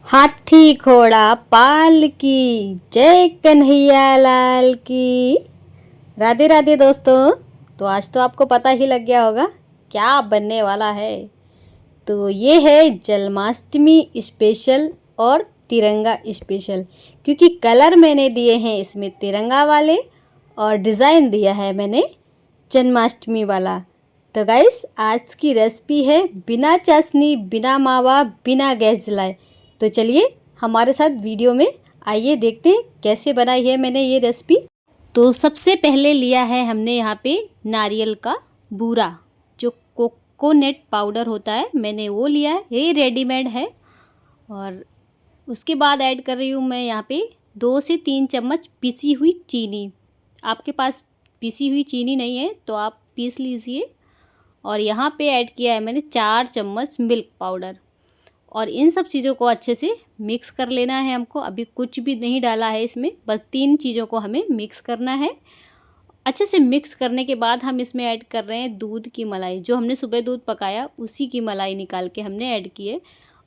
हाथी घोड़ा पाल की जय कन्हैया लाल की। राधे राधे दोस्तों। तो आज तो आपको पता ही लग गया होगा क्या बनने वाला है। तो ये है जन्माष्टमी स्पेशल और तिरंगा स्पेशल, क्योंकि कलर मैंने दिए हैं इसमें तिरंगा वाले और डिज़ाइन दिया है मैंने जन्माष्टमी वाला। तो गाइस आज की रेसिपी है बिना चाशनी, बिना मावा, बिना गैस जलाए। तो चलिए हमारे साथ वीडियो में आइए देखते हैं कैसे बनाई है मैंने ये रेसिपी। तो सबसे पहले लिया है हमने यहाँ पे नारियल का बूरा, जो कोकोनट पाउडर होता है, मैंने वो लिया है, ये रेडीमेड है। और उसके बाद ऐड कर रही हूँ मैं यहाँ पे 2 से 3 चम्मच पिसी हुई चीनी। आपके पास पिसी हुई चीनी नहीं है तो आप पीस लीजिए। और यहाँ पे ऐड किया है मैंने 4 चम्मच मिल्क पाउडर। और इन सब चीज़ों को अच्छे से मिक्स कर लेना है हमको। अभी कुछ भी नहीं डाला है इसमें, बस 3 चीज़ों को हमें मिक्स करना है। अच्छे से मिक्स करने के बाद हम इसमें ऐड कर रहे हैं दूध की मलाई। जो हमने सुबह दूध पकाया उसी की मलाई निकाल के हमने ऐड की है।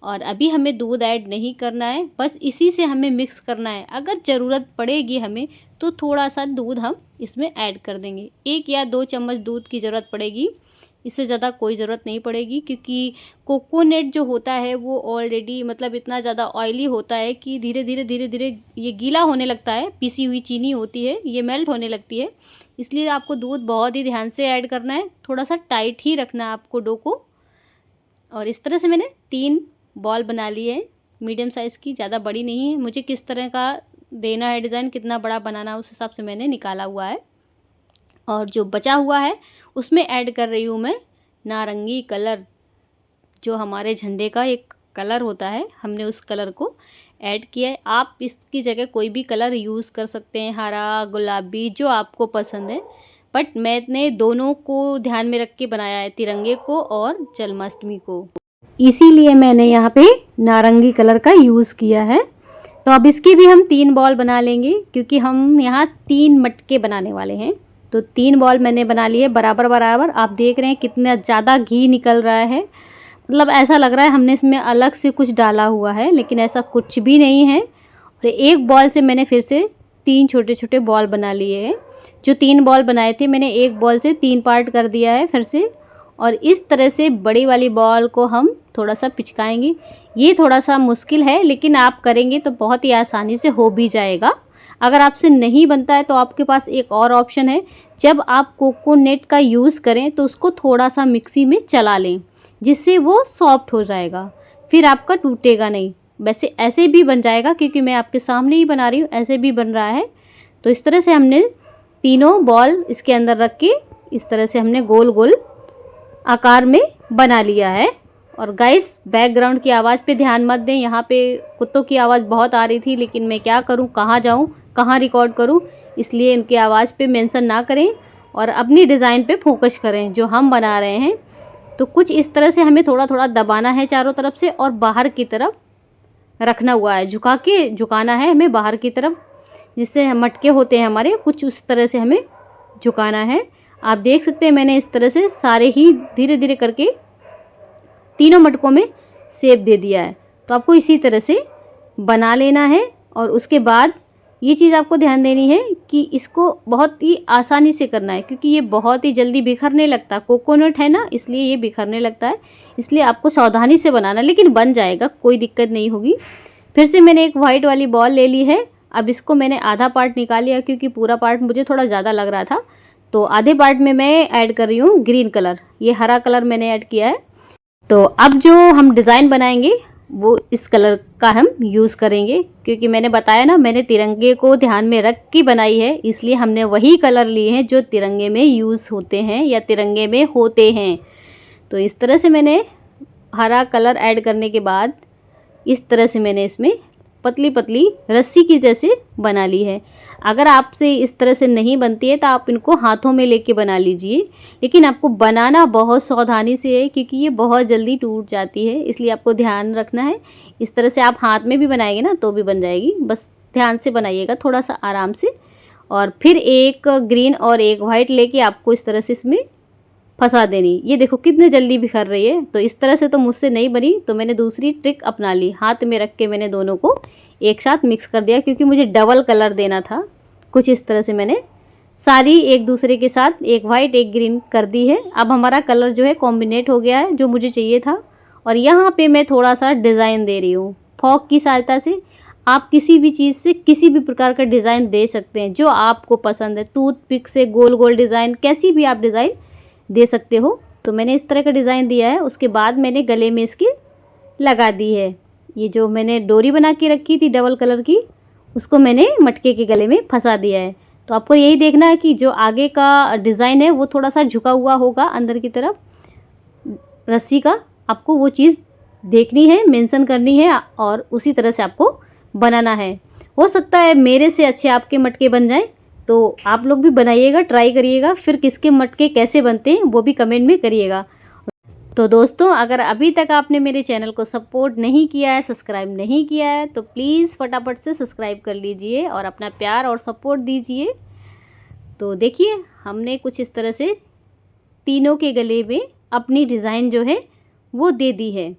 और अभी हमें दूध ऐड नहीं करना है, बस इसी से हमें मिक्स करना है। अगर ज़रूरत पड़ेगी हमें तो थोड़ा सा दूध हम इसमें ऐड कर देंगे। 1 या 2 चम्मच दूध की ज़रूरत पड़ेगी, इससे ज़्यादा कोई ज़रूरत नहीं पड़ेगी, क्योंकि कोकोनट जो होता है वो ऑलरेडी मतलब इतना ज़्यादा ऑयली होता है कि धीरे धीरे ये गीला होने लगता है। पिसी हुई चीनी होती है, ये मेल्ट होने लगती है। इसलिए आपको दूध बहुत ही ध्यान से ऐड करना है, थोड़ा सा टाइट ही रखना है आपको डो को। और इस तरह से मैंने 3 बॉल बना ली है, मीडियम साइज़ की, ज़्यादा बड़ी नहीं है। मुझे किस तरह का देना है डिज़ाइन, कितना बड़ा बनाना है, उस हिसाब से मैंने निकाला हुआ है। और जो बचा हुआ है उसमें ऐड कर रही हूँ मैं नारंगी कलर, जो हमारे झंडे का एक कलर होता है, हमने उस कलर को ऐड किया है। आप इसकी जगह कोई भी कलर यूज़ कर सकते हैं, हरा, गुलाबी, जो आपको पसंद है। बट मैंने दोनों को ध्यान में रख के बनाया है, तिरंगे को और जन्माष्टमी को, इसीलिए मैंने यहाँ पे नारंगी कलर का यूज़ किया है। तो अब इसकी भी हम 3 बॉल बना लेंगे, क्योंकि हम यहाँ 3 मटके बनाने वाले हैं। तो 3 बॉल मैंने बना लिए बराबर बराबर। आप देख रहे हैं कितना ज़्यादा घी निकल रहा है, मतलब ऐसा लग रहा है हमने इसमें अलग से कुछ डाला हुआ है, लेकिन ऐसा कुछ भी नहीं है। और एक बॉल से मैंने फिर से 3 छोटे छोटे बॉल बना लिए हैं। जो 3 बॉल बनाए थे मैंने एक बॉल से 3 पार्ट कर दिया है फिर से। और इस तरह से बड़ी वाली बॉल को हम थोड़ा सा पिचकाएंगे। ये थोड़ा सा मुश्किल है, लेकिन आप करेंगे तो बहुत ही आसानी से हो भी जाएगा। अगर आपसे नहीं बनता है तो आपके पास एक और ऑप्शन है, जब आप कोकोनट का यूज़ करें तो उसको थोड़ा सा मिक्सी में चला लें, जिससे वो सॉफ्ट हो जाएगा, फिर आपका टूटेगा नहीं। वैसे ऐसे भी बन जाएगा, क्योंकि मैं आपके सामने ही बना रही हूँ, ऐसे भी बन रहा है। तो इस तरह से हमने तीनों बॉल इसके अंदर रख के इस तरह से हमने गोल गोल आकार में बना लिया है। और गाइस बैकग्राउंड की आवाज़ पे ध्यान मत दें, यहाँ पे कुत्तों की आवाज़ बहुत आ रही थी, लेकिन मैं क्या करूँ, कहाँ जाऊँ, कहाँ रिकॉर्ड करूँ, इसलिए इनकी आवाज़ पे मेंशन ना करें और अपनी डिज़ाइन पे फोकस करें जो हम बना रहे हैं। तो कुछ इस तरह से हमें थोड़ा थोड़ा दबाना है चारों तरफ से, और बाहर की तरफ रखना हुआ है, झुका के झुकाना है हमें बाहर की तरफ, जिससे मटके होते हैं हमारे, कुछ उस तरह से हमें झुकाना है। आप देख सकते हैं मैंने इस तरह से सारे ही धीरे धीरे करके तीनों मटकों में शेप दे दिया है। तो आपको इसी तरह से बना लेना है। और उसके बाद ये चीज़ आपको ध्यान देनी है कि इसको बहुत ही आसानी से करना है, क्योंकि ये बहुत ही जल्दी बिखरने लगता है, कोकोनट है ना, इसलिए ये बिखरने लगता है। इसलिए आपको सावधानी से बनाना, लेकिन बन जाएगा, कोई दिक्कत नहीं होगी। फिर से मैंने एक वाइट वाली बॉल ले ली है। अब इसको मैंने आधा पार्ट निकाल लिया, क्योंकि पूरा पार्ट मुझे थोड़ा ज़्यादा लग रहा था। तो आधे पार्ट में मैं ऐड कर रही हूँ ग्रीन कलर, ये हरा कलर मैंने ऐड किया है। तो अब जो हम डिज़ाइन बनाएंगे वो इस कलर का हम यूज़ करेंगे, क्योंकि मैंने बताया ना मैंने तिरंगे को ध्यान में रख के बनाई है, इसलिए हमने वही कलर लिए हैं जो तिरंगे में यूज़ होते हैं या तिरंगे में होते हैं। तो इस तरह से मैंने हरा कलर ऐड करने के बाद इस तरह से मैंने इसमें पतली पतली रस्सी की जैसे बना ली है। अगर आपसे इस तरह से नहीं बनती है तो आप इनको हाथों में लेके बना लीजिए, लेकिन आपको बनाना बहुत सावधानी से है, क्योंकि ये बहुत जल्दी टूट जाती है, इसलिए आपको ध्यान रखना है। इस तरह से आप हाथ में भी बनाएंगे ना तो भी बन जाएगी, बस ध्यान से बनाइएगा थोड़ा सा आराम से। और फिर एक ग्रीन और एक वाइट लेके आपको इस तरह से इसमें फंसा देनी। ये देखो कितने जल्दी बिखर रही है। तो इस तरह से तो मुझसे नहीं बनी, तो मैंने दूसरी ट्रिक अपना ली। हाथ में रख के मैंने दोनों को एक साथ मिक्स कर दिया, क्योंकि मुझे डबल कलर देना था। कुछ इस तरह से मैंने सारी एक दूसरे के साथ, एक वाइट एक ग्रीन कर दी है। अब हमारा कलर जो है कॉम्बिनेट हो गया है, जो मुझे चाहिए था। और यहाँ पे मैं थोड़ा सा डिज़ाइन दे रही हूँ फॉक की सहायता से। आप किसी भी चीज़ से किसी भी प्रकार का डिज़ाइन दे सकते हैं जो आपको पसंद है। टूथपिक से गोल गोल डिज़ाइन, कैसी भी आप डिज़ाइन दे सकते हो। तो मैंने इस तरह का डिज़ाइन दिया है। उसके बाद मैंने गले में इसकी लगा दी है। ये जो मैंने डोरी बना के रखी थी डबल कलर की, उसको मैंने मटके के गले में फंसा दिया है। तो आपको यही देखना है कि जो आगे का डिज़ाइन है वो थोड़ा सा झुका हुआ होगा अंदर की तरफ रस्सी का। आपको वो चीज़ देखनी है, मेंशन करनी है, और उसी तरह से आपको बनाना है। हो सकता है मेरे से अच्छे आपके मटके बन जाएं, तो आप लोग भी बनाइएगा, ट्राई करिएगा। फिर किसके मटके कैसे बनते हैं वो भी कमेंट में करिएगा। तो दोस्तों, अगर अभी तक आपने मेरे चैनल को सपोर्ट नहीं किया है, सब्सक्राइब नहीं किया है, तो प्लीज़ फटाफट से सब्सक्राइब कर लीजिए और अपना प्यार और सपोर्ट दीजिए। तो देखिए, हमने कुछ इस तरह से तीनों के गले में अपनी डिज़ाइन जो है वो दे दी है।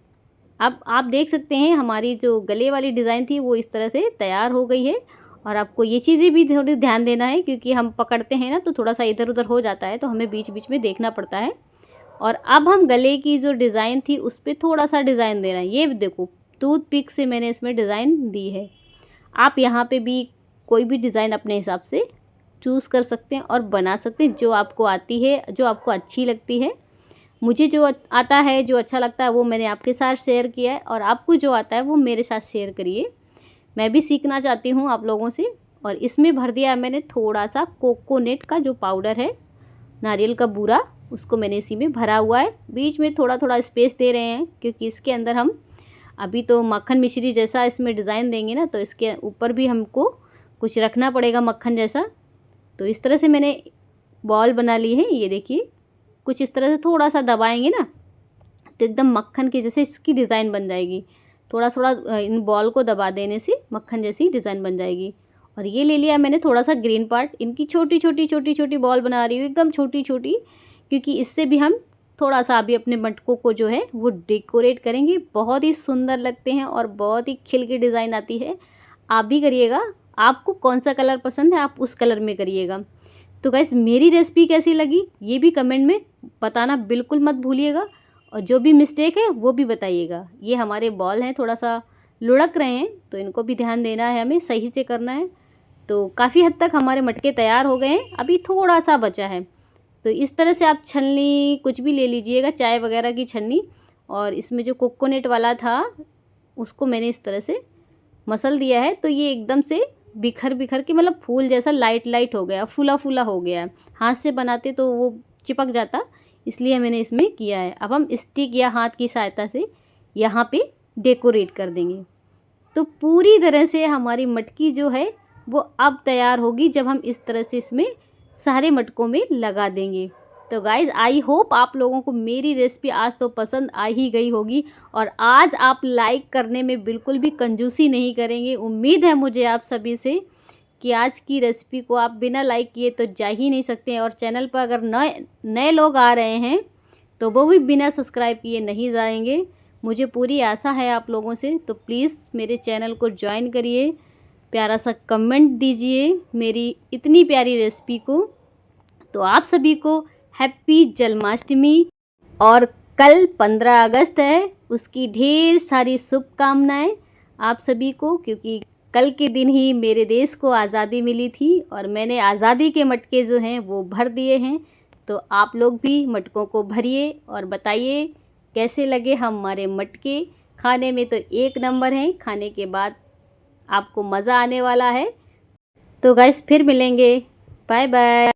अब आप देख सकते हैं हमारी जो गले वाली डिज़ाइन थी वो इस तरह से तैयार हो गई है। और आपको ये चीज़ें भी थोड़ी ध्यान देना है, क्योंकि हम पकड़ते हैं ना तो थोड़ा सा इधर उधर हो जाता है, तो हमें बीच बीच में देखना पड़ता है। और अब हम गले की जो डिज़ाइन थी उस पर थोड़ा सा डिज़ाइन देना है। ये देखो, टूथपिक से मैंने इसमें डिज़ाइन दी है। आप यहाँ पे भी कोई भी डिज़ाइन अपने हिसाब से चूज़ कर सकते हैं और बना सकते हैं, जो आपको आती है, जो आपको अच्छी लगती है। मुझे जो आता है, जो अच्छा लगता है, वो मैंने आपके साथ शेयर किया है, और आपको जो आता है वो मेरे साथ शेयर करिए। मैं भी सीखना चाहती हूँ आप लोगों से। और इसमें भर दिया है मैंने थोड़ा सा कोकोनट का जो पाउडर है, नारियल का बूरा, उसको मैंने इसी में भरा हुआ है। बीच में थोड़ा थोड़ा स्पेस दे रहे हैं, क्योंकि इसके अंदर हम अभी तो मक्खन मिश्री जैसा इसमें डिज़ाइन देंगे ना, तो इसके ऊपर भी हमको कुछ रखना पड़ेगा मक्खन जैसा। तो इस तरह से मैंने बॉल बना ली है। ये देखिए, कुछ इस तरह से थोड़ा सा दबाएंगे ना तो एकदम मक्खन के जैसे इसकी डिज़ाइन बन जाएगी। थोड़ा थोड़ा इन बॉल को दबा देने से मक्खन जैसी डिज़ाइन बन जाएगी। और ये ले लिया मैंने थोड़ा सा ग्रीन पार्ट। इनकी छोटी छोटी छोटी छोटी बॉल बना रही हूँ, एकदम छोटी छोटी, क्योंकि इससे भी हम थोड़ा सा अभी अपने मटकों को जो है वो डेकोरेट करेंगे। बहुत ही सुंदर लगते हैं और बहुत ही खिल के डिज़ाइन आती है। आप भी करिएगा। आपको कौन सा कलर पसंद है आप उस कलर में करिएगा। तो गाइस, मेरी रेसिपी कैसी लगी ये भी कमेंट में बताना बिल्कुल मत भूलिएगा, और जो भी मिस्टेक है वो भी बताइएगा। ये हमारे बॉल हैं, थोड़ा सा लुढ़क रहे हैं, तो इनको भी ध्यान देना है, हमें सही से करना है। तो काफ़ी हद तक हमारे मटके तैयार हो गए हैं, अभी थोड़ा सा बचा है। तो इस तरह से आप छलनी कुछ भी ले लीजिएगा, चाय वगैरह की छलनी। और इसमें जो कोकोनट वाला था उसको मैंने इस तरह से मसल दिया है, तो ये एकदम से बिखर बिखर के, मतलब फूल जैसा लाइट लाइट हो गया, फूला फूला हो गया है। हाथ से बनाते तो वो चिपक जाता, इसलिए मैंने इसमें किया है। अब हम स्टिक या हाथ की सहायता से यहाँ पे डेकोरेट कर देंगे। तो पूरी तरह से हमारी मटकी जो है वो अब तैयार होगी, जब हम इस तरह से इसमें सारे मटकों में लगा देंगे। तो गाइज़, आई होप आप लोगों को मेरी रेसिपी आज तो पसंद आ ही गई होगी, और आज आप लाइक करने में बिल्कुल भी कंजूसी नहीं करेंगे। उम्मीद है मुझे आप सभी से कि आज की रेसिपी को आप बिना लाइक किए तो जा ही नहीं सकते हैं। और चैनल पर अगर नए लोग आ रहे हैं तो वो भी बिना सब्सक्राइब किए नहीं जाएंगे। मुझे पूरी आशा है आप लोगों से, तो प्लीज़ मेरे चैनल को ज्वाइन करिए, प्यारा सा कमेंट दीजिए मेरी इतनी प्यारी रेसिपी को। तो आप सभी को हैप्पी जन्माष्टमी, और कल 15 अगस्त है, उसकी ढेर सारी शुभकामनाएं आप सभी को, क्योंकि कल के दिन ही मेरे देश को आज़ादी मिली थी और मैंने आज़ादी के मटके जो हैं वो भर दिए हैं। तो आप लोग भी मटकों को भरिए और बताइए कैसे लगे हमारे मटके। खाने में तो एक नंबर हैं, खाने के बाद आपको मज़ा आने वाला है। तो गाइस, फिर मिलेंगे, बाय बाय।